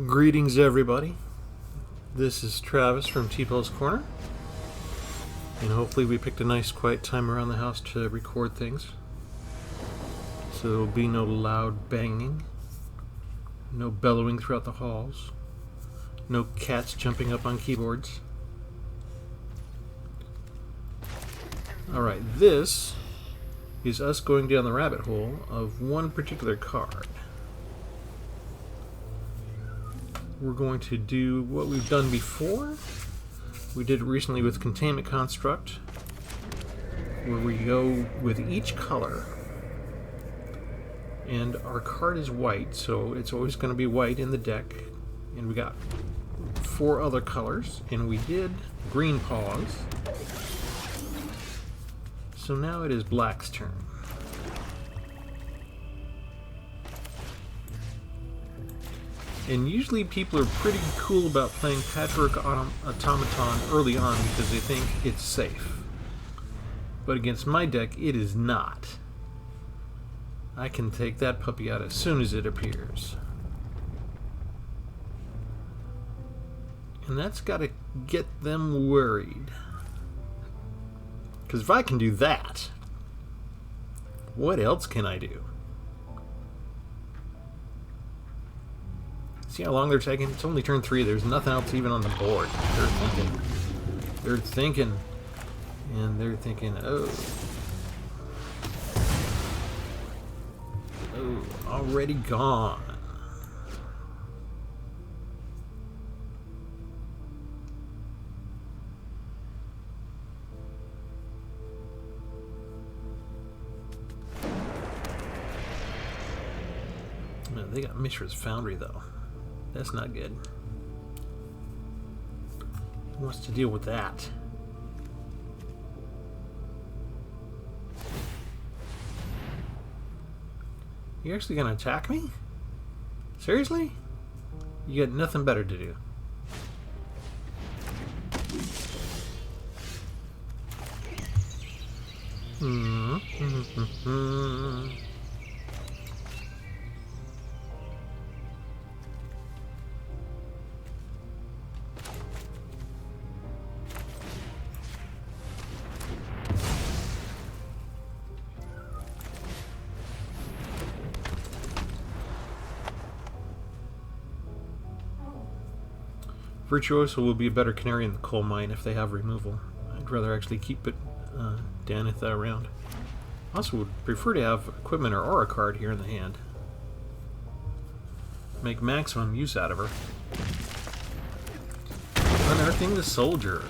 Greetings, everybody. This is Travis from Tpull's Corner, and hopefully we picked a nice quiet time around the house to record things, so there will be no loud banging, no bellowing throughout the halls, no cats jumping up on keyboards. Alright, this is us going down the rabbit hole of one particular card. We're going to do what we've done before. We did it recently with Containment Construct, where we go with each color, and our card is white, so it's always going to be white in the deck, and we got 4 other colors, and we did green paws. So now it is black's turn. And usually people are pretty cool about playing Patchwork Automaton early on because they think it's safe. But against my deck, it is not. I can take that puppy out as soon as it appears. And that's got to get them worried. Because if I can do that, what else can I do? See how long they're taking? It's only turn 3. There's nothing else even on the board. They're thinking. They're thinking. And they're thinking, oh. Oh, already gone. Man, they got Mishra's Foundry, though. That's not good. Who wants to deal with that? You actually gonna attack me? Seriously? You got nothing better to do. Virtuoso will be a better canary in the coal mine if they have removal. I'd rather actually keep it Danitha around. Also would prefer to have equipment or aura card here in the hand. Make maximum use out of her. Unearthing the soldier.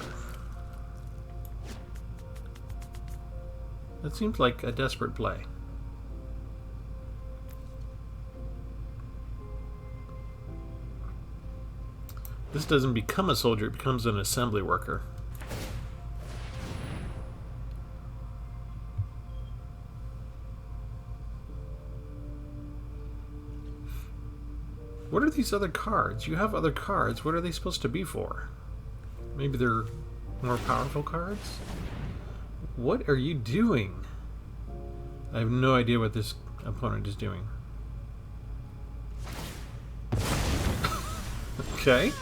That seems like a desperate play. This doesn't become a soldier, it becomes an assembly worker. What are these other cards? You have other cards. What are they supposed to be for? Maybe they're more powerful cards? What are you doing? I have no idea what this opponent is doing. Okay.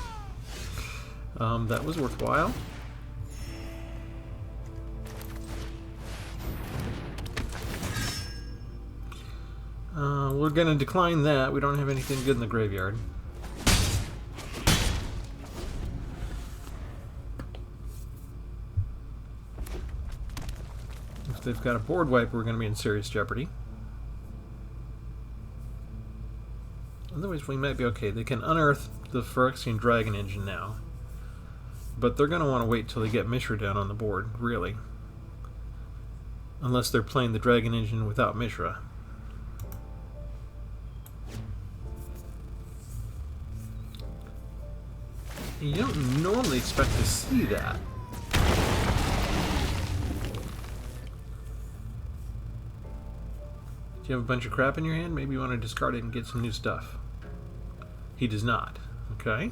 That was worthwhile. We're going to decline that. We don't have anything good in the graveyard. If they've got a board wipe, we're going to be in serious jeopardy. Otherwise, we might be okay. They can unearth the Phyrexian Dragon Engine now. But they're going to want to wait till they get Mishra down on the board, really. Unless they're playing the Dragon Engine without Mishra. You don't normally expect to see that. Do you have a bunch of crap in your hand? Maybe you want to discard it and get some new stuff. He does not. Okay.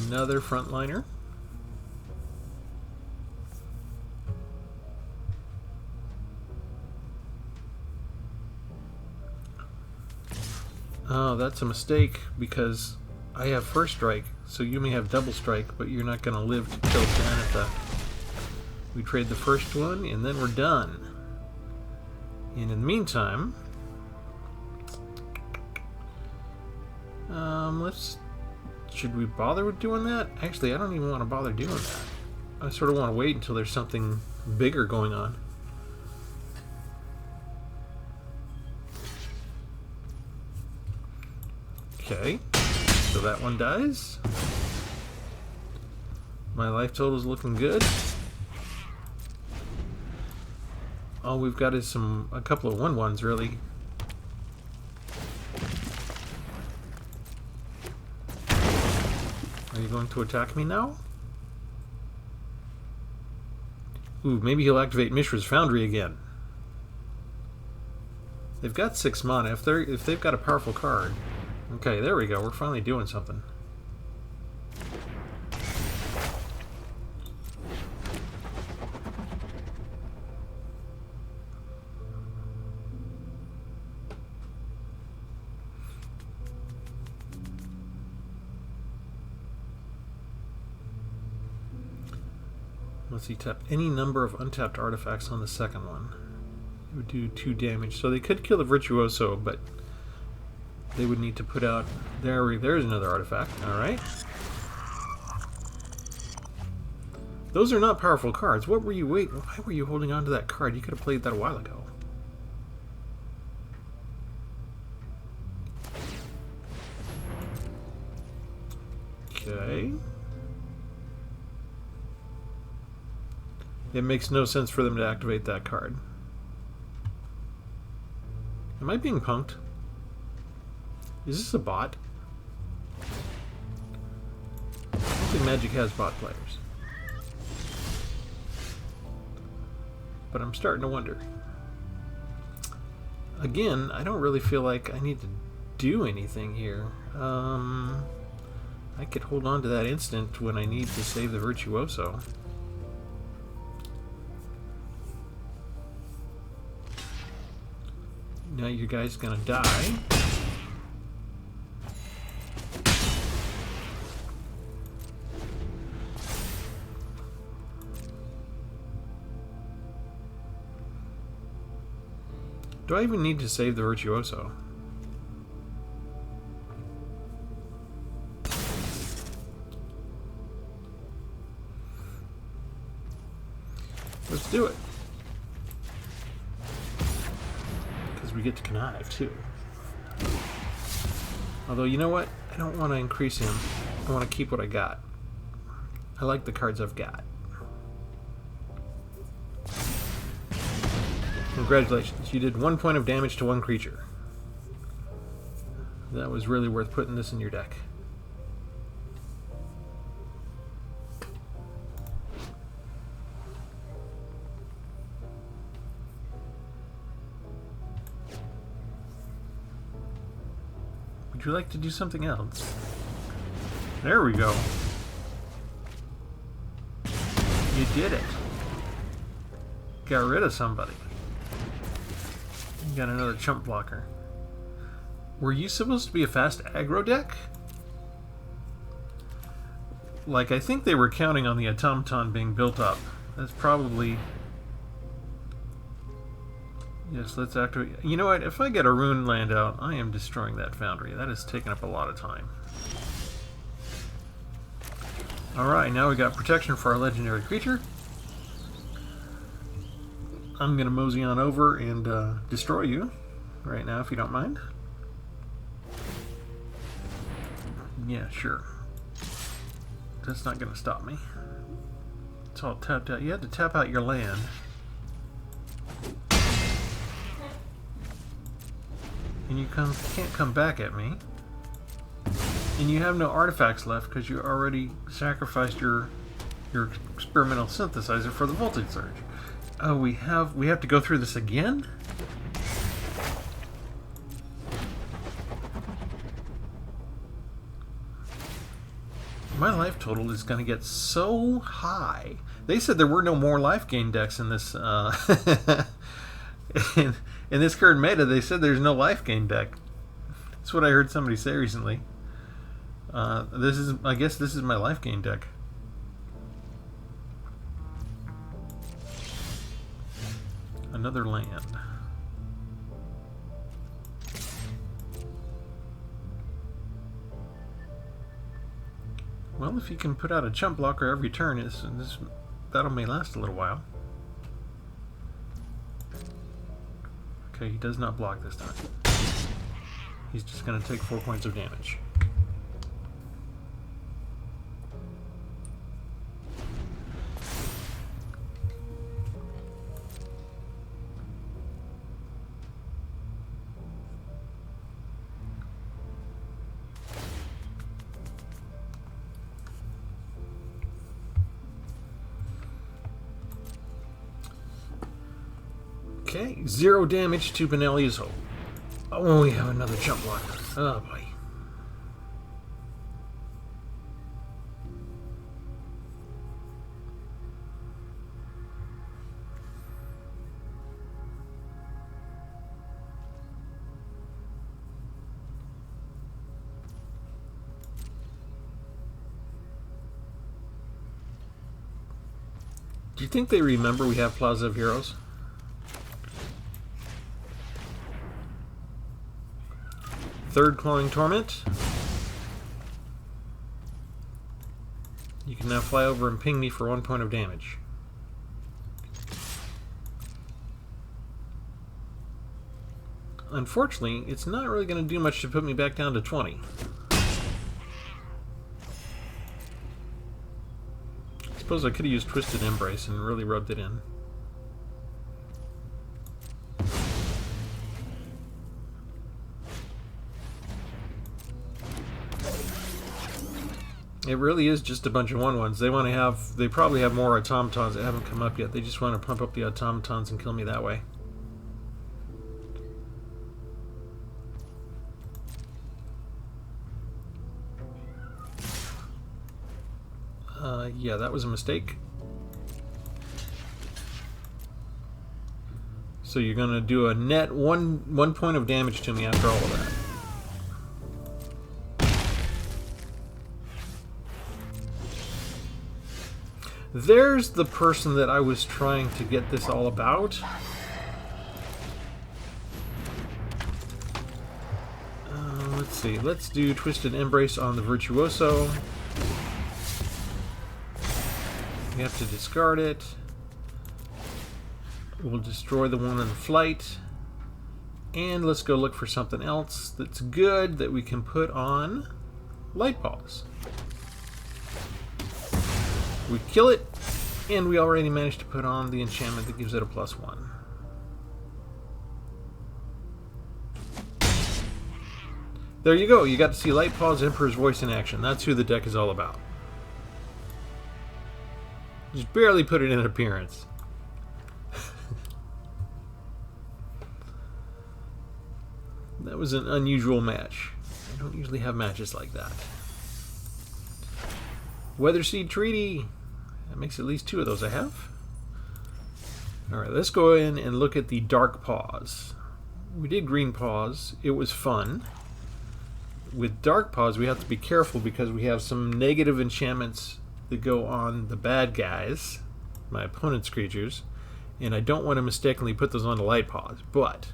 Another frontliner. Oh, that's a mistake because I have first strike, so you may have double strike, but you're not going to live to kill Janatha. We trade the first one, and then we're done. And in the meantime, should we bother with doing that? Actually, I don't even want to bother doing that. I sort of want to wait until there's something bigger going on. Okay, so that one dies. My life total is looking good. All we've got is a couple of 1/1s, really. Are you going to attack me now? Ooh, maybe he'll activate Mishra's Foundry again. They've got 6 mana. If they've got a powerful card. Okay, there we go. We're finally doing something. Let's see, tap any number of untapped artifacts on the second one. It would do 2 damage. So they could kill the Virtuoso, but they would need to put out... There's another artifact. Alright. Those are not powerful cards. What were you... Why were you holding on to that card? You could have played that a while ago. Okay. It makes no sense for them to activate that card. Am I being punked? Is this a bot? I don't think Magic has bot players. But I'm starting to wonder. Again, I don't really feel like I need to do anything here. I could hold on to that instant when I need to save the Virtuoso. Now you guys gonna die. Do I even need to save the Virtuoso? Let's do it. We get to connive too. Although, you know what? I don't want to increase him. I want to keep what I got. I like the cards I've got. Congratulations. You did 1 point of damage to 1 creature. That was really worth putting this in your deck. Would you like to do something else? There we go. You did it. Got rid of somebody. You got another chump blocker. Were you supposed to be a fast aggro deck? Like, I think they were counting on the automaton being built up. That's probably... Yes, let's activate... You know what? If I get a Rune land out, I am destroying that Foundry. That has taken up a lot of time. Alright, now we got protection for our legendary creature. I'm going to mosey on over and destroy you right now, if you don't mind. Yeah, sure. That's not going to stop me. It's all tapped out. You had to tap out your land. And you can't come back at me. And you have no artifacts left because you already sacrificed your experimental synthesizer for the voltage surge. Oh, we have to go through this again? My life total is going to get so high. They said there were no more life gain decks in this in this current meta. They said there's no life gain deck. That's what I heard somebody say recently. I guess this is my life gain deck. Another land. Well, if you can put out a chump blocker every turn, that'll may last a little while. Okay, he does not block this time. He's just going to take 4 points of damage. Okay, 0 damage to Benelia's Hope. Oh, we have another jump blocker. Oh boy. Do you think they remember we have Plaza of Heroes? Third Clawing Torment. You can now fly over and ping me for 1 point of damage. Unfortunately, it's not really going to do much to put me back down to 20. I suppose I could have used Twisted Embrace and really rubbed it in. It really is just a bunch of 1/1s. They probably have more automatons that haven't come up yet. They just want to pump up the automatons and kill me that way. Yeah, that was a mistake. So you're going to do a net one point of damage to me after all of that. There's the person that I was trying to get this all about. Let's see. Let's do Twisted Embrace on the Virtuoso. We have to discard it. We'll destroy the one in flight. And let's go look for something else that's good that we can put on Light-Paws. We kill it, and we already managed to put on the enchantment that gives it a +1. There you go. You got to see Light-Paws, Emperor's Voice in action. That's who the deck is all about. Just barely put it in appearance. That was an unusual match. I don't usually have matches like that. Weatherseed Treaty. That makes at least 2 of those I have. Alright, let's go in and look at the Dark Paws. We did Green Paws. It was fun. With Dark Paws, we have to be careful because we have some negative enchantments that go on the bad guys, my opponent's creatures, and I don't want to mistakenly put those onto Light-Paws. But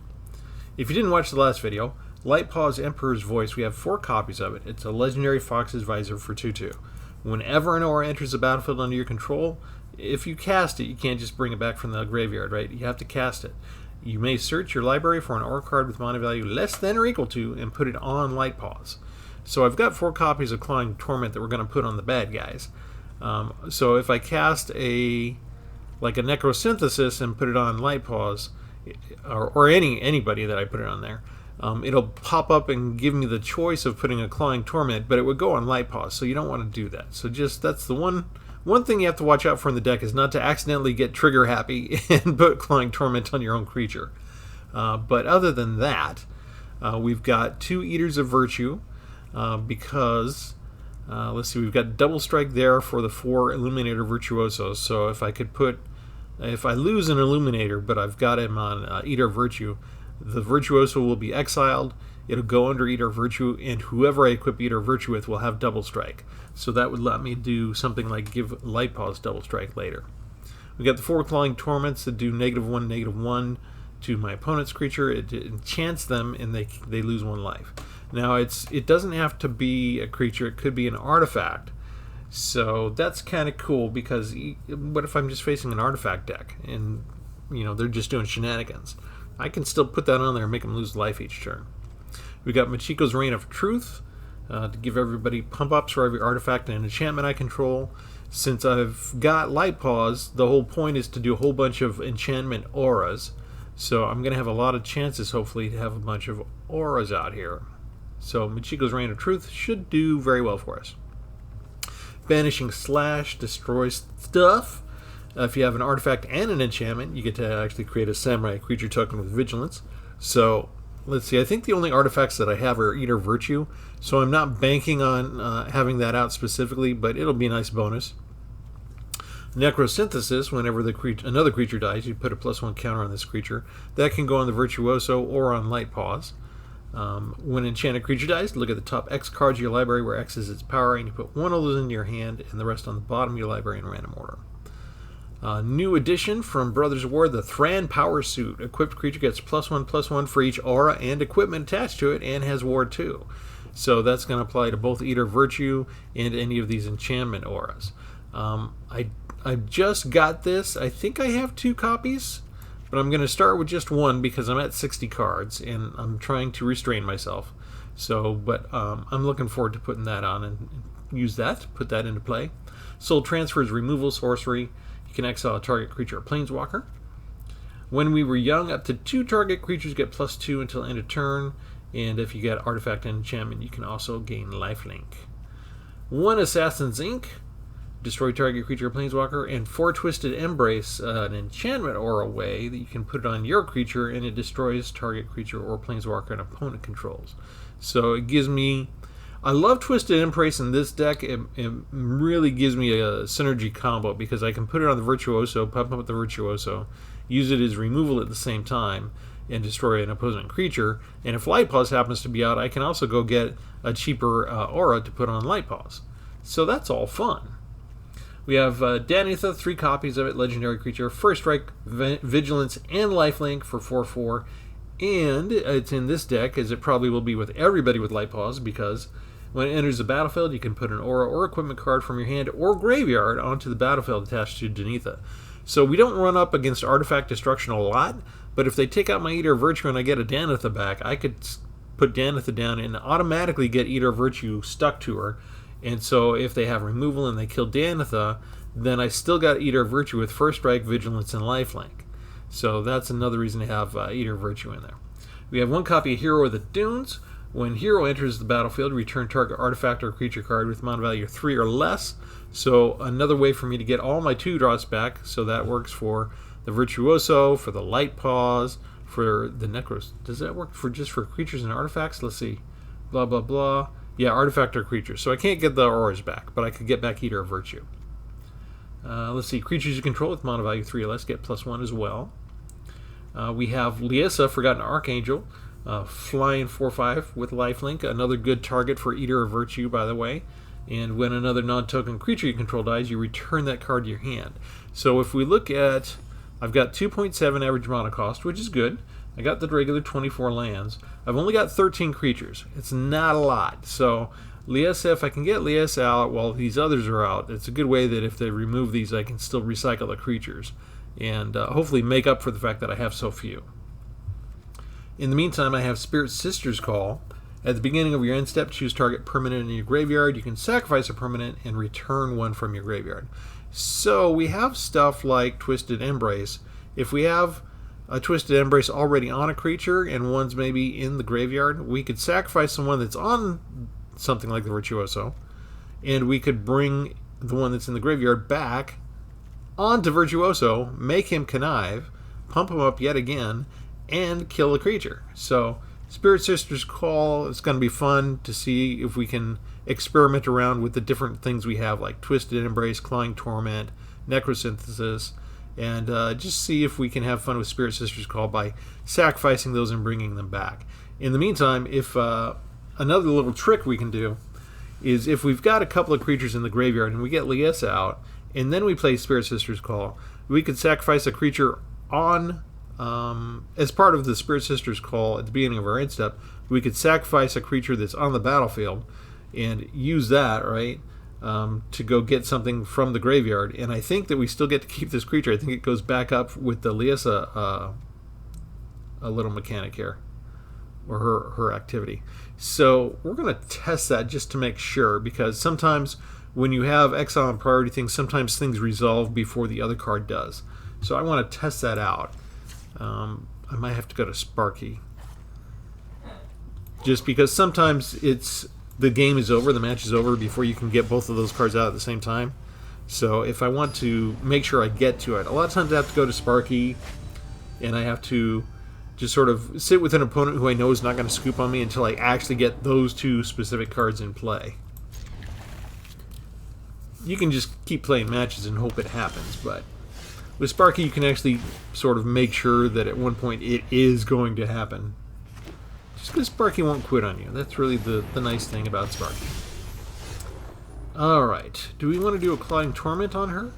if you didn't watch the last video, Light-Paws Emperor's Voice, we have 4 copies of it. It's a legendary Fox's Visor for 2/2. Whenever an aura enters the battlefield under your control, if you cast it, you can't just bring it back from the graveyard, right? You have to cast it. You may search your library for an aura card with mana value less than or equal to and put it on Light-Paws. So I've got 4 copies of Clawing Torment that we're going to put on the bad guys. So if I cast like a Necrosynthesis and put it on Light-Paws, or anybody that I put it on there, it'll pop up and give me the choice of putting a Clawing Torment, but it would go on Light-Paws, so you don't want to do that. So that's the one thing you have to watch out for in the deck, is not to accidentally get trigger happy and put Clawing Torment on your own creature. But other than that, we've got 2 Eaters of Virtue, because let's see, we've got double strike there for the 4 Illuminator Virtuosos. So if I lose an Illuminator, but I've got him on Eater of Virtue, the Virtuoso will be exiled. it'll go under Eater of Virtue, and whoever I equip Eater of Virtue with will have double strike. So that would let me do something like give Light-Paws double strike later. We got the 4 Clawing Torments that do -1/-1 to my opponent's creature. It enchants them, and they lose 1 life. Now it doesn't have to be a creature; it could be an artifact. So that's kind of cool, because what if I'm just facing an artifact deck and they're just doing shenanigans? I can still put that on there and make them lose life each turn. We got Machiko's Reign of Truth to give everybody pump ups for every artifact and enchantment I control. Since I've got Light-Paws, the whole point is to do a whole bunch of enchantment auras. So I'm going to have a lot of chances, hopefully, to have a bunch of auras out here. So Machiko's Reign of Truth should do very well for us. Banishing Slash destroys stuff. If you have an artifact and an enchantment, you get to actually create a samurai creature token with vigilance. So let's see, I think the only artifacts that I have are Eater of Virtue, so I'm not banking on having that out specifically, but it'll be a nice bonus. Necrosynthesis, whenever another creature dies, you put a +1 counter on this creature. That can go on the Virtuoso or on Light-Paws. When an enchanted creature dies, look at the top X cards of your library, where X is its power, and you put 1 of those into your hand and the rest on the bottom of your library in random order. New addition from Brothers of War, the Thran Power Suit. Equipped creature gets +1/+1 for each aura and equipment attached to it, and has Ward 2. So that's going to apply to both Eater of Virtue and any of these enchantment auras. I just got this. I think I have 2 copies, but I'm going to start with just 1 because I'm at 60 cards and I'm trying to restrain myself. So, but I'm looking forward to putting that on and use that, put that into play. Soul Transfer is removal sorcery. You can exile a target creature or planeswalker. When we were young, up to 2 target creatures get +2 until end of turn. And if you get artifact and enchantment, you can also gain lifelink. 1 Assassin's Ink. Destroy target creature or planeswalker. And 4 Twisted Embrace, an enchantment aura way that you can put it on your creature, and it destroys target creature or planeswalker an opponent controls. So it gives me... I love Twisted Embrace in this deck. It really gives me a synergy combo, because I can put it on the Virtuoso, pump up the Virtuoso, use it as removal at the same time, and destroy an opposing creature. And if Light-Paws happens to be out, I can also go get a cheaper aura to put on Light-Paws. So that's all fun. We have Danitha, 3 copies of it, legendary creature, first strike, vigilance, and lifelink for 4/4. And it's in this deck, as it probably will be with everybody with Light-Paws, because when it enters the battlefield, you can put an aura or equipment card from your hand or graveyard onto the battlefield attached to Danitha. So we don't run up against artifact destruction a lot, but if they take out my Eater of Virtue and I get a Danitha back, I could put Danitha down and automatically get Eater of Virtue stuck to her. And so if they have removal and they kill Danitha, then I still got Eater of Virtue with first strike, vigilance, and lifelink. So that's another reason to have Eater of Virtue in there. We have 1 copy of Hero of the Dunes. When Hero enters the battlefield, return target artifact or creature card with mana value 3 or less. So another way for me to get all my 2 draws back. So that works for the Virtuoso, for the Light-Paws, for the Necros. Does that work for just for creatures and artifacts? Let's see. Blah, blah, blah. Yeah, artifact or creatures. So I can't get the auras back, but I could get back Eater of Virtue. Let's see. Creatures you control with mana value 3 or less get +1 as well. We have Liesa, Forgotten Archangel. Flying 4/5 with lifelink, another good target for Eater of Virtue, by the way. And when another non-token creature you control dies, you return that card to your hand. So if we look at, I've got 2.7 average mana cost, which is good. I got the regular 24 lands. I've only got 13 creatures. It's not a lot. So Liesa, if I can get Liesa out while these others are out, it's a good way that if they remove these, I can still recycle the creatures and hopefully make up for the fact that I have so few. In the meantime, I have Spirit Sister's Call. At the beginning of your end step, choose target permanent in your graveyard. You can sacrifice a permanent and return 1 from your graveyard. So we have stuff like Twisted Embrace. If we have a Twisted Embrace already on a creature and one's maybe in the graveyard, we could sacrifice the one that's on something like the Virtuoso, and we could bring the one that's in the graveyard back onto Virtuoso, make him connive, pump him up yet again, and kill a creature. So Spirit Sister's Call is going to be fun to see if we can experiment around with the different things we have, like Twisted Embrace, Clawing Torment, Necrosynthesis, and just see if we can have fun with Spirit Sister's Call by sacrificing those and bringing them back. In the meantime, if another little trick we can do is if we've got a couple of creatures in the graveyard and we get Liesa out, and then we play Spirit Sister's Call, we could sacrifice a creature on, as part of the Spirit Sister's Call at the beginning of our end step, we could sacrifice a creature that's on the battlefield and use that, right, to go get something from the graveyard. And I think that we still get to keep this creature. I think it goes back up with the Liesa a little mechanic here, or her activity. So we're going to test that just to make sure, because sometimes when you have exile and priority things, sometimes things resolve before the other card does. So I want to test that out. I might have to go to Sparky, just because sometimes the game is over, the match is over before you can get both of those cards out at the same time. So if I want to make sure I get to it, a lot of times I have to go to Sparky, and I have to just sort of sit with an opponent who I know is not going to scoop on me until I actually get those two specific cards in play. You can just keep playing matches and hope it happens, but with Sparky you can actually sort of make sure that at one point it is going to happen. Just because Sparky won't quit on you. That's really the nice thing about Sparky. Alright, do we want to do a Clawing Torment on her?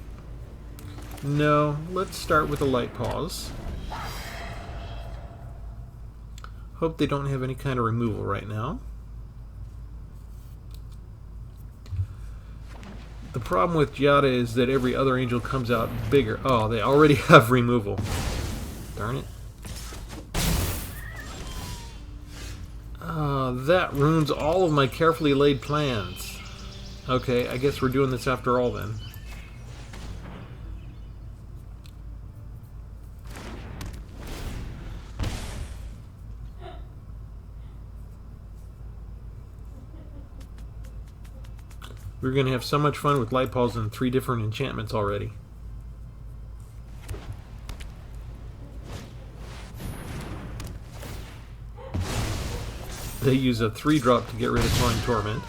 No, let's start with a Light-Paws. Hope they don't have any kind of removal right now. The problem with Giada is that every other angel comes out bigger. Oh, they already have removal. Darn it. That ruins all of my carefully laid plans. Okay, I guess we're doing this after all then. We're going to have so much fun with Light-Paws and 3 different enchantments already. They use a 3-drop to get rid of Clawing Torment.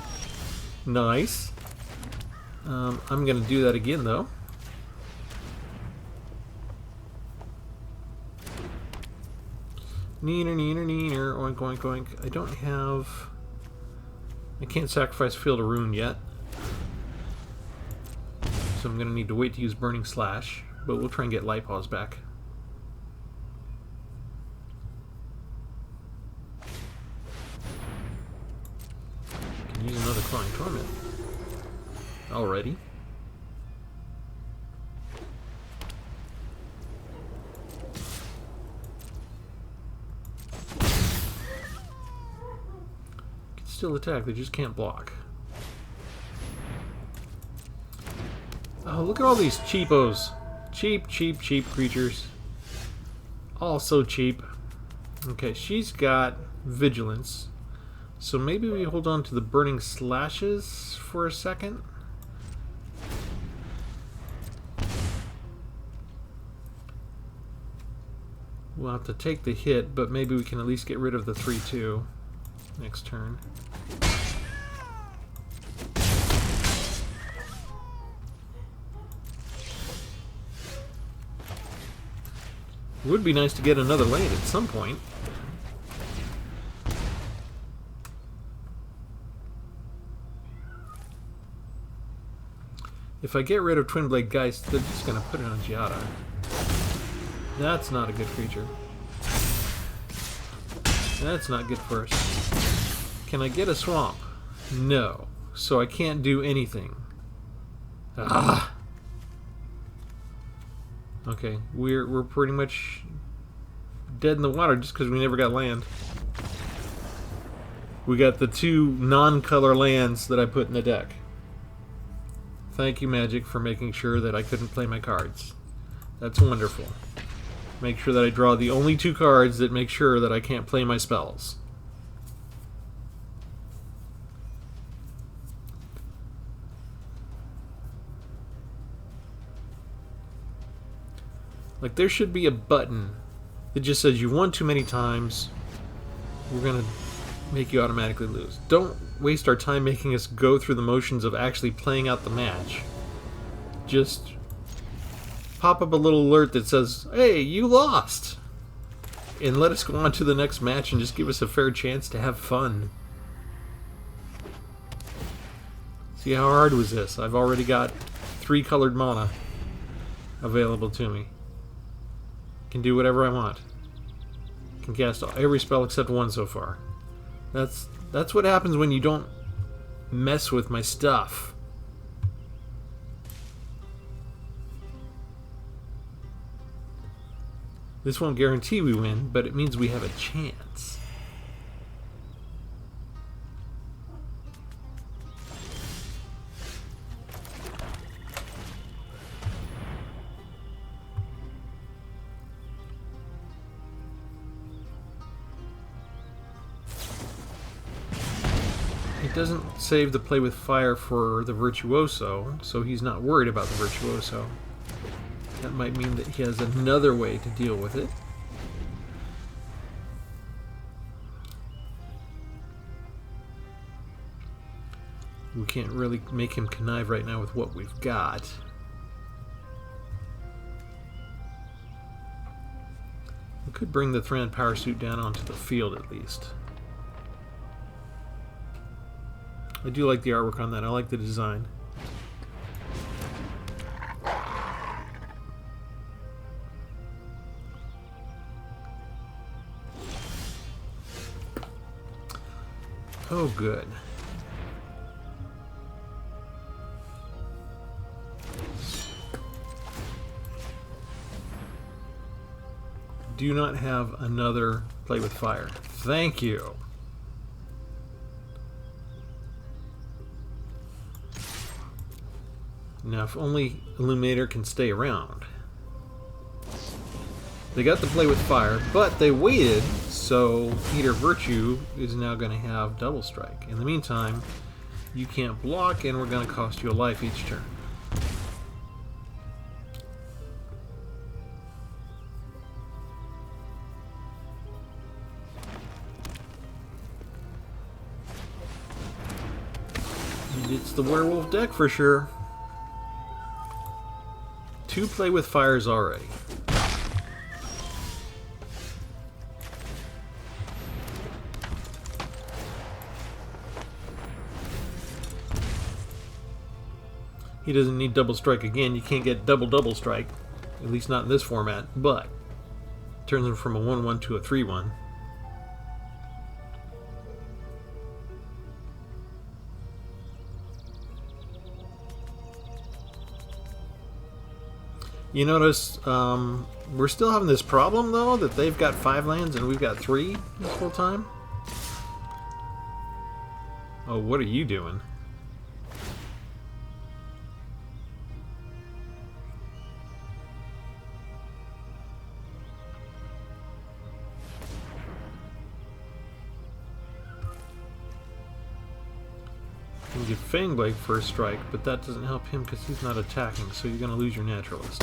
Nice. I'm going to do that again, though. Neener, neener, neener. Oink, oink, oink. I don't have... I can't sacrifice Field of Ruin yet. So I'm going to need to wait to use Burning Slash. But we'll try and get Light-Paws back. Can use another Clawing Torment. Already. Can still attack, they just can't block. Oh, look at all these cheapos. Cheap, cheap, cheap creatures. All so cheap. Okay, she's got Vigilance. So maybe we hold on to the Burning Slashes for a second. We'll have to take the hit, but maybe we can at least get rid of the 3/2 next turn. It would be nice to get another land at some point. If I get rid of Twin Blade Geist, they're just going to put it on Giada. That's not a good creature. That's not good for us. Can I get a swamp? No. So I can't do anything. Ah! Okay, we're pretty much dead in the water just because we never got land. We got the 2 non-color lands that I put in the deck. Thank you, Magic, for making sure that I couldn't play my cards. That's wonderful. Make sure that I draw the only 2 cards that make sure that I can't play my spells. Like, there should be a button that just says you won too many times, we're going to make you automatically lose. Don't waste our time making us go through the motions of actually playing out the match. Just pop up a little alert that says, hey, you lost. and let us go on to the next match and just give us a fair chance to have fun. See, how hard was this? I've already got 3 colored mana available to me. Can do whatever I want. Can cast every spell except 1 so far. That's what happens when you don't mess with my stuff. This won't guarantee we win, but it means we have a chance. It doesn't save the play with fire for the Virtuoso, so he's not worried about the Virtuoso. That might mean that he has another way to deal with it. We can't really make him connive right now with what we've got. We could bring the Thran Power Suit down onto the field at least. I do like the artwork on that. I like the design. Oh, good. Do not have another play with fire. Thank you. Now, if only Illuminator can stay around. They got the play with fire, but they waited, so Eater Virtue is now going to have double strike. In the meantime, you can't block, and we're going to cost you a life each turn. It's the werewolf deck for sure. 2 play with fires already. He doesn't need double strike again. You can't get double strike, at least not in this format, but turns him from a 1/1 to a 3/1. You notice we're still having this problem, though, that they've got 5 lands and we've got 3 this whole time. Oh, what are you doing? You can give Fangblade first strike, but that doesn't help him because he's not attacking, so you're going to lose your Naturalist.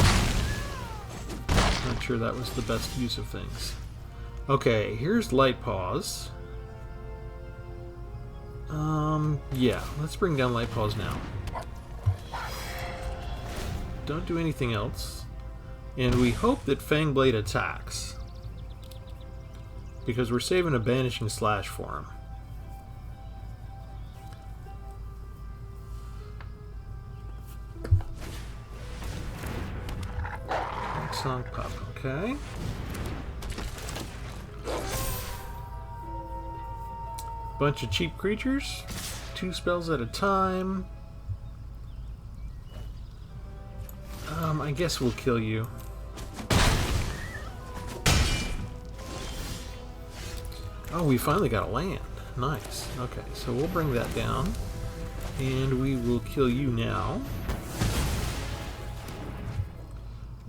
Not sure that was the best use of things. Okay, here's Light-Paws. Yeah, let's bring down Light-Paws now. Don't do anything else. And we hope that Fangblade attacks, because we're saving a Banishing Slash for him. Song Pop, okay. Bunch of cheap creatures, 2 spells at a time. I guess we'll kill you. Oh, we finally got a land. Nice. Okay, so we'll bring that down, and we will kill you now.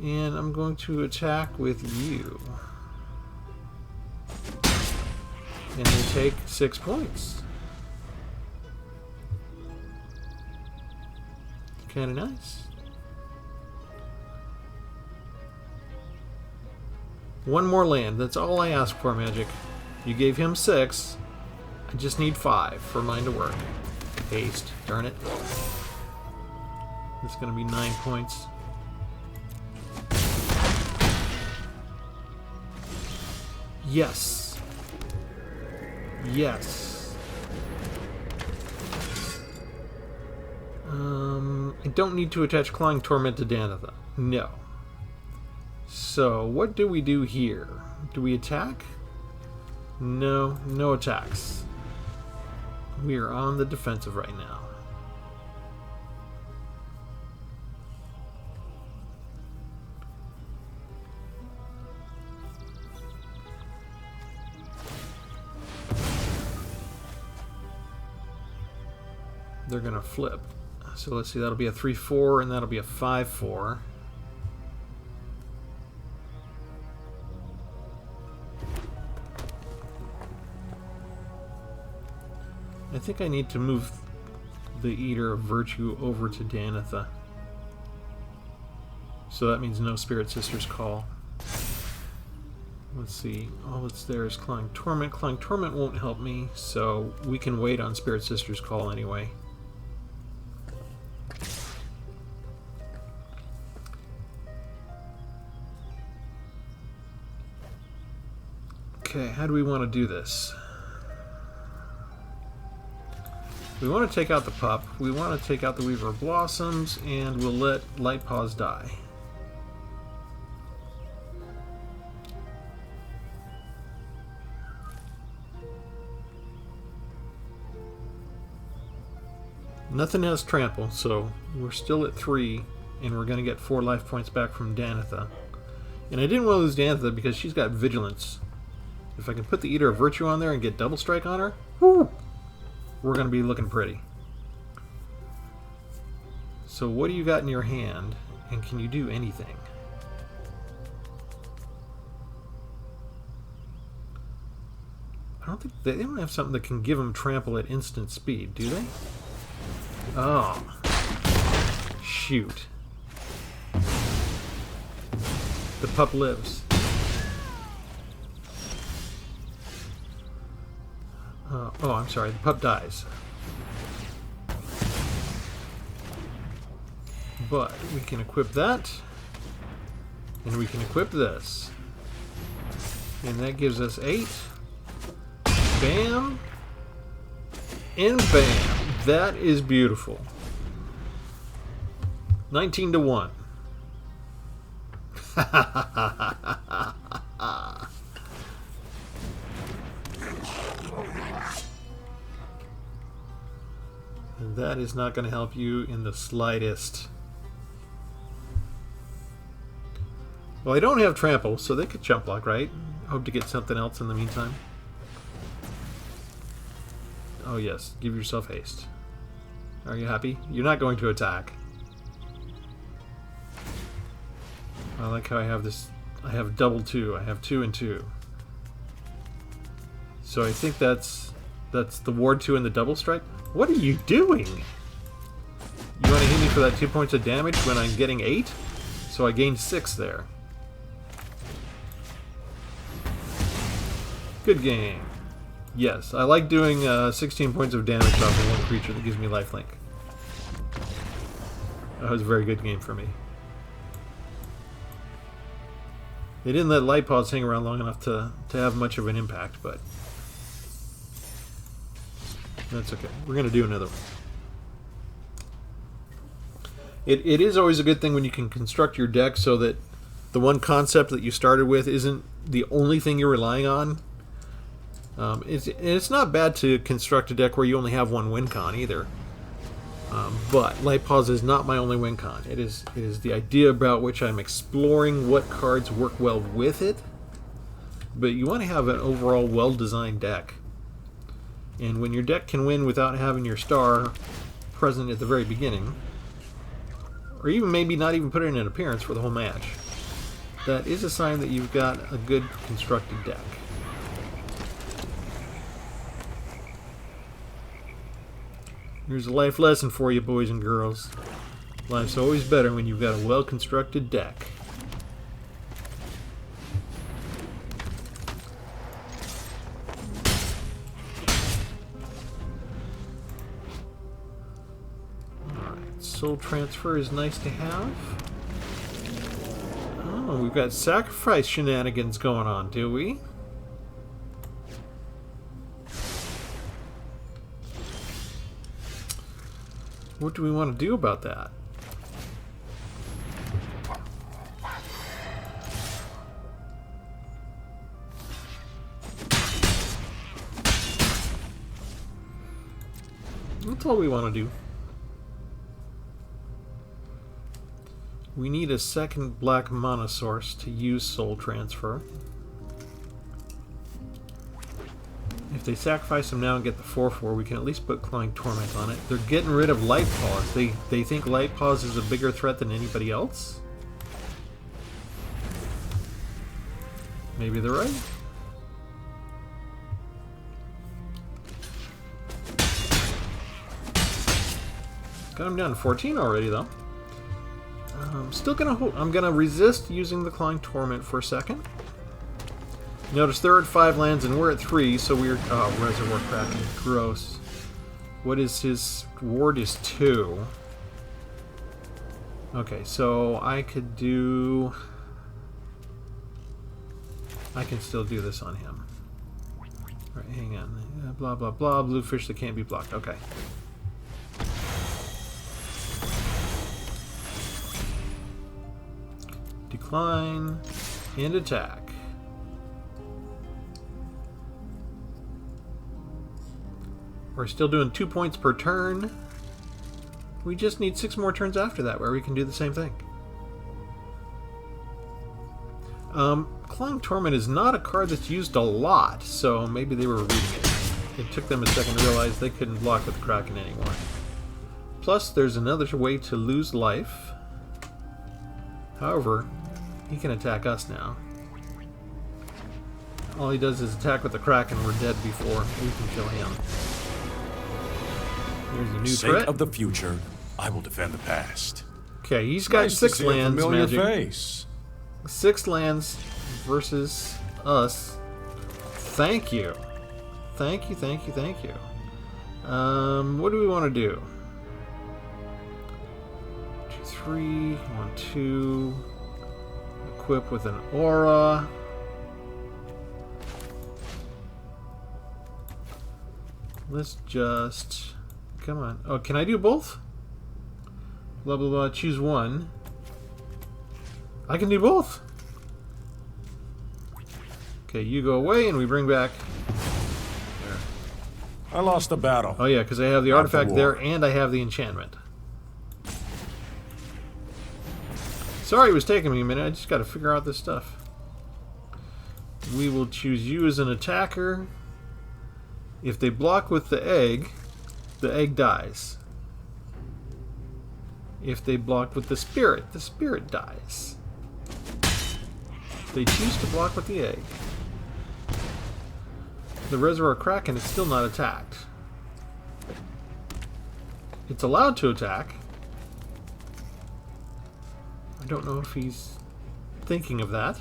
And I'm going to attack with you. And you take 6 points. Kinda nice. One more land. That's all I ask for, Magic. You gave him 6. I just need 5 for mine to work. Haste. Darn it. It's going to be 9 points. Yes. Yes. I don't need to attach Clawing Torment to Danitha. No. So, what do we do here? Do we attack? No, no attacks. We are on the defensive right now. They're going to flip. So let's see, that'll be a 3-4 and that'll be a 5-4. I think I need to move the Eater of Virtue over to Danitha. So that means no Spirit Sister's Call. Let's see, all that's there is Clawing Torment. Clawing Torment won't help me, so we can wait on Spirit Sister's Call anyway. Okay, how do we want to do this? We want to take out the pup, we want to take out the Weaver of Blossoms, and we'll let Light-Paws die. Nothing has Trample, so we're still at 3, and we're going to get 4 life points back from Danitha. And I didn't want to lose Danitha because she's got Vigilance. If I can put the Eater of Virtue on there and get Double Strike on her, whoo, we're going to be looking pretty. So what do you got in your hand, and can you do anything? I don't think they don't have something that can give them Trample at instant speed, do they? Oh, shoot. The pup lives. Oh, I'm sorry, the pup dies. But we can equip that, and we can equip this. And that gives us 8. Bam. And bam. That is beautiful. 19-1. That is not going to help you in the slightest. Well, I don't have Trample, so they could jump block, right? Hope to get something else in the meantime. Oh yes, give yourself haste. Are you happy? You're not going to attack. I like how I have this. I have double 2. I have 2 and 2. So I think that's the Ward 2 and the double strike. What are you doing? You want to hit me for that 2 points of damage when I'm getting 8? So I gained 6 there. Good game. Yes, I like doing 16 points of damage off of one creature that gives me lifelink. That was a very good game for me. They didn't let Light-Paws hang around long enough to have much of an impact, but that's okay. We're going to do another one. It is always a good thing when you can construct your deck so that the one concept that you started with isn't the only thing you're relying on. It's not bad to construct a deck where you only have one win con either. But Light-Paws is not my only win con. It is the idea about which I'm exploring what cards work well with it. But you want to have an overall well-designed deck. And when your deck can win without having your star present at the very beginning, or even maybe not even put in an appearance for the whole match, that is a sign that you've got a good constructed deck. Here's a life lesson for you, boys and girls. Life's always better when you've got a well-constructed deck. Alright, Soul Transfer is nice to have. Oh, we've got sacrifice shenanigans going on, do we? What do we want to do about that? That's all we want to do. We need a second black mana source to use Soul Transfer. If they sacrifice them now and get the 4/4, we can at least put Clawing Torment on it. They're getting rid of Light-Paws. They think Light-Paws is a bigger threat than anybody else? Maybe they're right. Got him down to 14 already, though. I'm gonna resist using the Clawing Torment for a second. Notice they're at 5 lands and we're at 3, so we're... Oh, Reservoir Kraken. Gross. What is his... Ward is 2. Okay, so I could do... I can still do this on him. Alright, hang on. Blah, blah, blah. Blue fish that can't be blocked. Okay. Decline and attack. We're still doing 2 points per turn. We just need 6 more turns after that where we can do the same thing. Clawing Torment is not a card that's used a lot, so maybe they were reading it. It took them a second to realize they couldn't block with Kraken anymore. Plus, there's another way to lose life. However, he can attack us now. All he does is attack with the Kraken. We're dead before we can kill him. There's a new threat. Of the future, I will defend the past. Okay, he's got Nice 6 to see a lands. familiar Magic. face. 6 lands versus us. Thank you. Thank you, thank you, thank you. What do we want to do? 2, 3, 1, 2. Equip with an aura. Let's just... Come on. Oh, can I do both? Blah, blah, blah. Choose one. I can do both. Okay, you go away and we bring back... There. I lost the battle. Oh yeah, because I have the artifact there and I have the enchantment. Sorry it was taking me a minute. I just got to figure out this stuff. We will choose you as an attacker. If they block with the egg dies. If they block with the spirit dies. They choose to block with the egg. The Reservoir Kraken is still not attacked. It's allowed to attack. I don't know if he's thinking of that.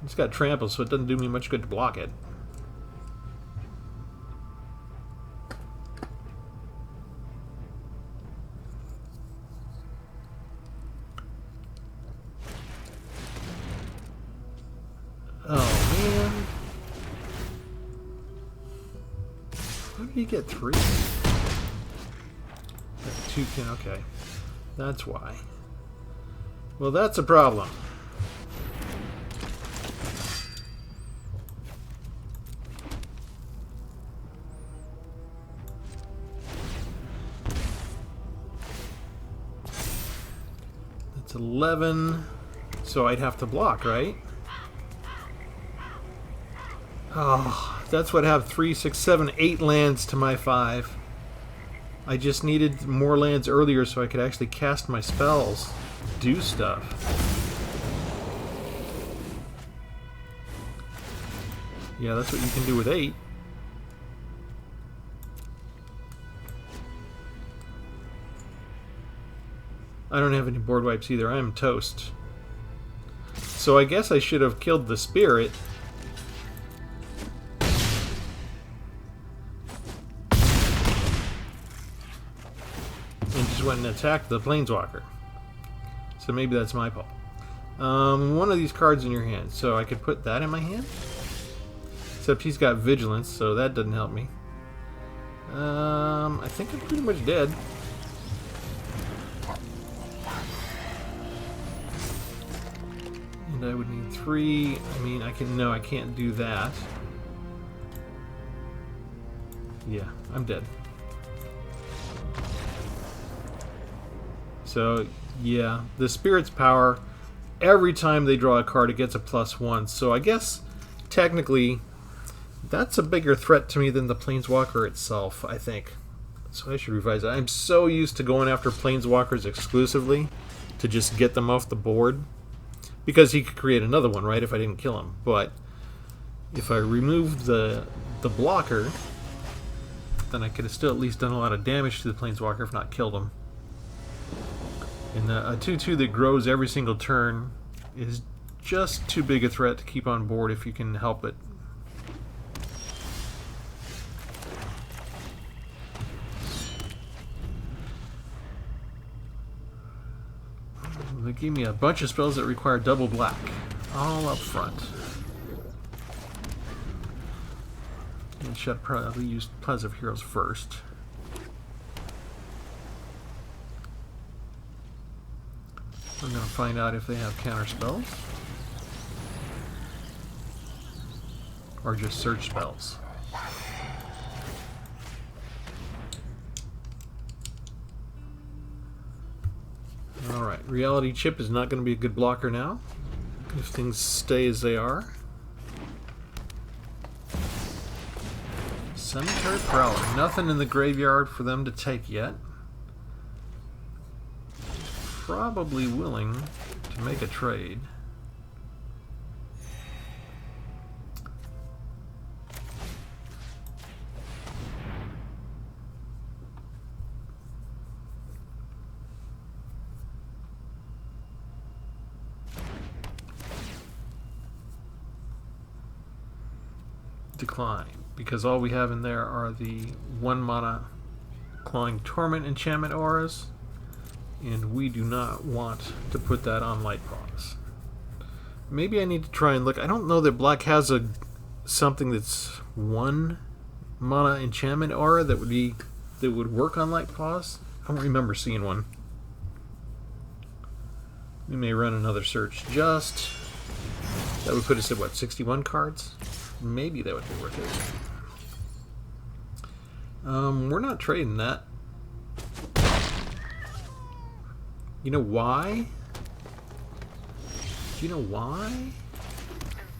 It's got trample, so it doesn't do me much good to block it. Oh, man. How did he get 3? 2 can, okay. That's why. Well, that's a problem. That's 11. So I'd have to block, right? Oh, that's what I have 3, 6, 7, 8 lands to my 5. I just needed more lands earlier so I could actually cast my spells, do stuff. Yeah, that's what you can do with 8. I don't have any board wipes either. I'm toast. So I guess I should have killed the spirit. Went and attacked the Planeswalker. So maybe that's my fault. One of these cards in your hand. So I could put that in my hand? Except he's got Vigilance, so that doesn't help me. I think I'm pretty much dead. And I would need 3. I mean, I can't do that. Yeah, I'm dead. So, yeah, the Spirit's Power, every time they draw a card, it gets a +1. So I guess, technically, that's a bigger threat to me than the Planeswalker itself, I think. So I should revise it. I'm so used to going after Planeswalkers exclusively to just get them off the board. Because he could create another one, right, if I didn't kill him. But if I removed the blocker, then I could have still at least done a lot of damage to the Planeswalker, if not killed him. And a 2/2 that grows every single turn is just too big a threat to keep on board if you can help it. They gave me a bunch of spells that require double black, all up front. I should probably use Plaza of Heroes first. I'm going to find out if they have counter spells. Or just search spells. Alright, Reality Chip is not going to be a good blocker now, if things stay as they are. Cemetery Prowler. Nothing in the graveyard for them to take yet. Probably willing to make a trade. Decline, because all we have in there are the 1 mana Clawing Torment enchantment auras, and we do not want to put that on Light-Paws. Maybe I need to try and look. I don't know that black has something that's 1 mana enchantment aura that would work on Light-Paws. I don't remember seeing one. We may run another search. That would put us at what, 61 cards? Maybe that would be worth it. We're not trading that. You know why? Do you know why?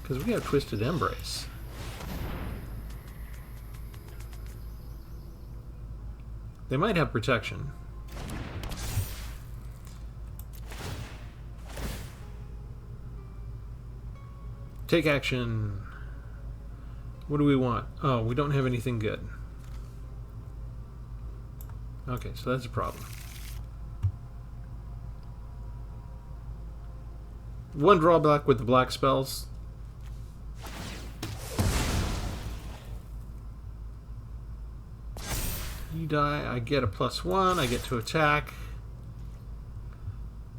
Because we have Twisted Embrace. They might have protection. Take action. What do we want? Oh, we don't have anything good. Okay, so that's a problem. 1 drawback with the black spells. You die, I get a +1, I get to attack.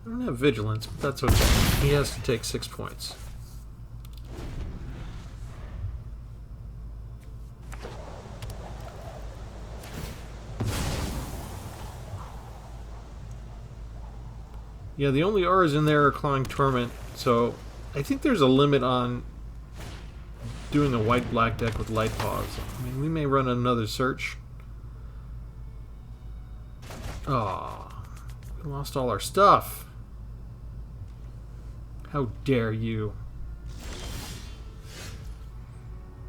I don't have vigilance, but that's okay. He has to take 6 points. Yeah, the only auras in there are Clawing Torment, so I think there's a limit on doing a white-black deck with Light-Paws. I mean, we may run another search. Aw, we lost all our stuff. How dare you?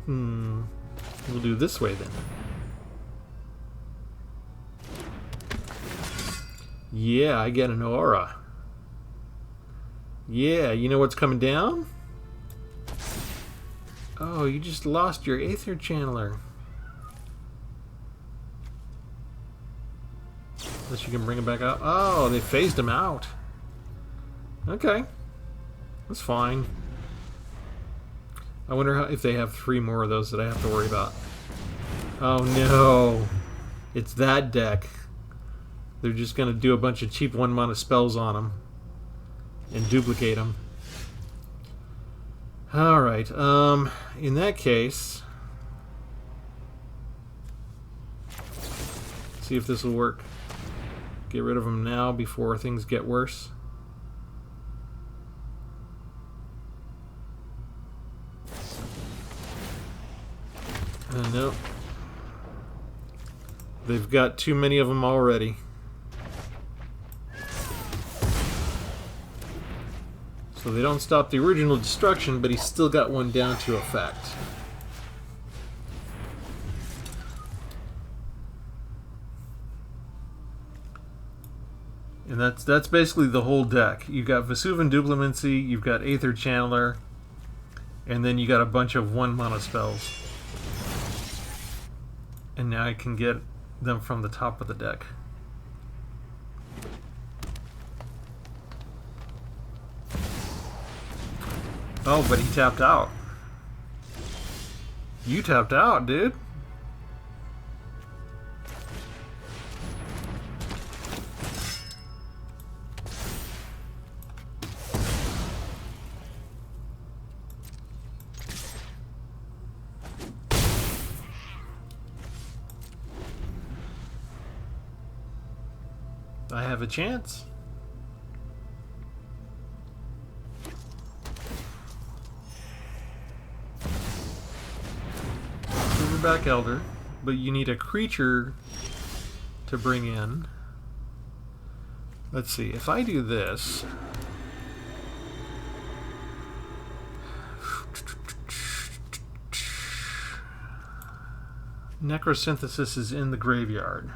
We'll do this way then. Yeah, I get an aura. Yeah, you know what's coming down? Oh, you just lost your Aether Channeler. Unless you can bring him back up. Oh, they phased him out. Okay. That's fine. I wonder if they have 3 more of those that I have to worry about. Oh no. It's that deck. They're just going to do a bunch of cheap 1 mana spells on him. And duplicate them. Alright, in that case... See if this will work. Get rid of them now before things get worse. Nope. They've got too many of them already. So they don't stop the original destruction, but he's still got one down to effect. And that's basically the whole deck. You've got Vesuvan Duplimancy, you've got Aether Channeler, and then you got a bunch of 1-mana spells. And now I can get them from the top of the deck. Oh, but he tapped out. You tapped out, dude. I have a chance. Silverback Elder, but you need a creature to bring in. Let's see, if I do this... Necrosynthesis is in the graveyard.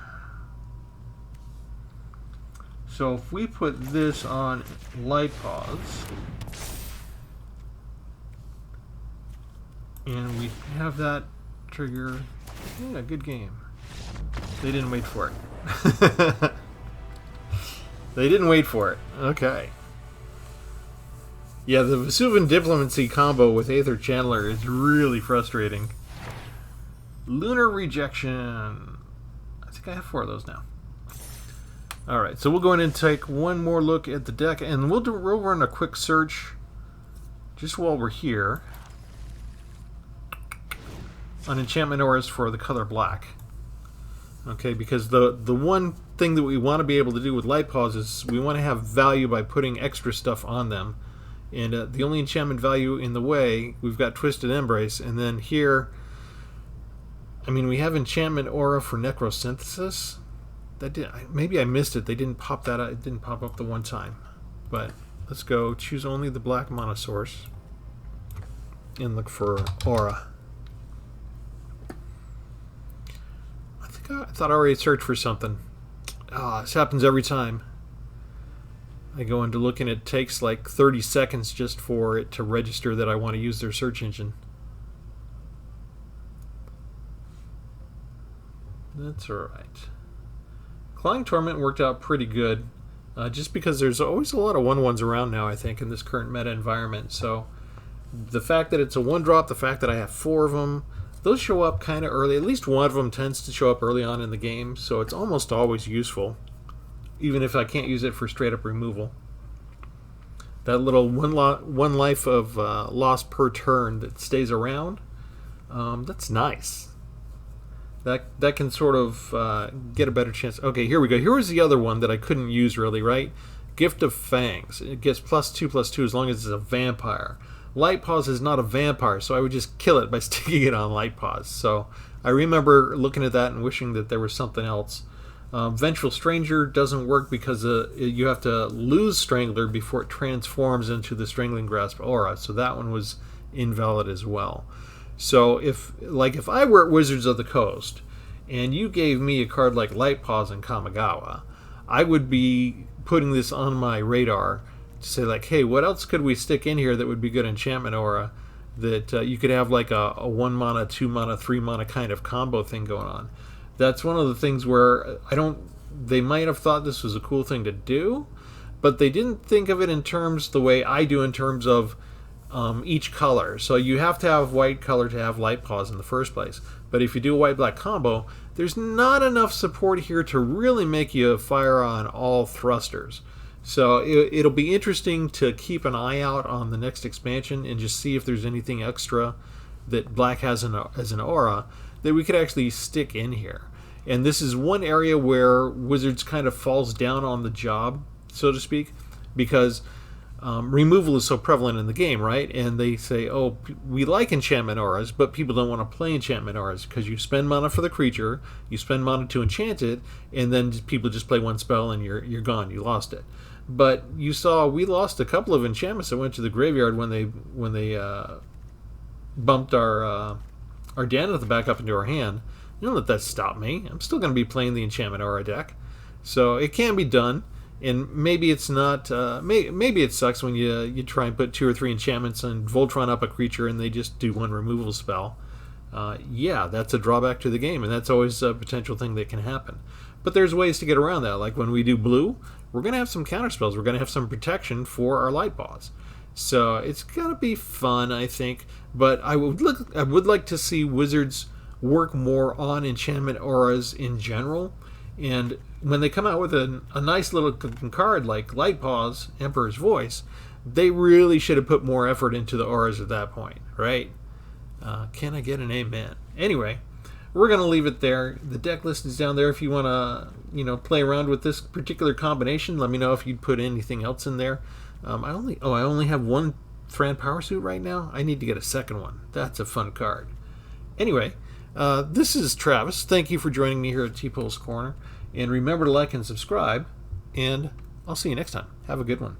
So if we put this on Light-Paws, and we have that trigger, yeah, good game. They didn't wait for it. They didn't wait for it. Okay. Yeah, the Vesuvan Diplomacy combo with Aether Channeler is really frustrating. Lunar Rejection. I think I have 4 of those now. Alright, so we'll go in and take one more look at the deck, and we'll run a quick search just while we're here on enchantment auras for the color black. Okay, because the one thing that we want to be able to do with Light-Paws is we want to have value by putting extra stuff on them. And the only enchantment value in the way, we've got Twisted Embrace, and then here, I mean, we have enchantment aura for Necrosynthesis. That did, maybe I missed it. They didn't pop that out. It didn't pop up the one time. But let's go choose only the black mana source and look for aura. I thought I already searched for something. This happens every time. I go into look and it takes like 30 seconds just for it to register that I want to use their search engine. That's alright. Clawing Torment worked out pretty good, just because there's always a lot of 1/1s around now, I think, in this current meta environment. So the fact that it's a 1-drop, the fact that I have 4 of them, those show up kind of early. At least one of them tends to show up early on in the game, so it's almost always useful, even if I can't use it for straight-up removal. That little one life of loss per turn that stays around, that's nice. That can sort of get a better chance. Okay, here we go. Here was the other one that I couldn't use really, right? Gift of Fangs. It gets +2/+2 as long as it's a vampire. Light-Paws is not a vampire, so I would just kill it by sticking it on Light-Paws. So I remember looking at that and wishing that there was something else. Vengeful Stranger doesn't work because you have to lose Strangler before it transforms into the Strangling Grasp aura, so that one was invalid as well. So if I were at Wizards of the Coast and you gave me a card like Light-Paws and Kamigawa, I would be putting this on my radar to say like, hey, what else could we stick in here that would be good enchantment aura that you could have like a 1-mana, 2-mana, 3-mana kind of combo thing going on. That's one of the things where they might have thought this was a cool thing to do, but they didn't think of it in terms the way I do in terms of each color. So you have to have white color to have Light-Paws in the first place. But if you do a white-black combo, there's not enough support here to really make you fire on all thrusters. So it'll be interesting to keep an eye out on the next expansion and just see if there's anything extra that black has as an aura that we could actually stick in here. And this is one area where Wizards kind of falls down on the job, so to speak, because removal is so prevalent in the game, right? And they say, oh, we like enchantment auras, but people don't want to play enchantment auras because you spend mana for the creature, you spend mana to enchant it, and then people just play one spell and you're gone, you lost it. But you saw we lost a couple of enchantments that went to the graveyard when they bumped our Daneth back up into our hand. You don't let that stop me. I'm still going to be playing the enchantment aura deck, so it can be done. And maybe it's not. Maybe it sucks when you try and put 2 or 3 enchantments and Voltron up a creature and they just do one removal spell. Yeah, that's a drawback to the game, and that's always a potential thing that can happen. But there's ways to get around that. Like when we do blue, we're going to have some counter spells. We're going to have some protection for our Light-Paws. So it's going to be fun, I think. But I would like to see Wizards work more on enchantment auras in general. And when they come out with a nice little card like Light-Paws, Emperor's Voice, they really should have put more effort into the auras at that point, right? Can I get an amen? Anyway, we're going to leave it there. The deck list is down there if you want to, play around with this particular combination. Let me know if you'd put anything else in there. I only have one Thran Power Suit right now. I need to get a second one. That's a fun card. Anyway, this is Travis. Thank you for joining me here at Tpull's Corner. And remember to like and subscribe. And I'll see you next time. Have a good one.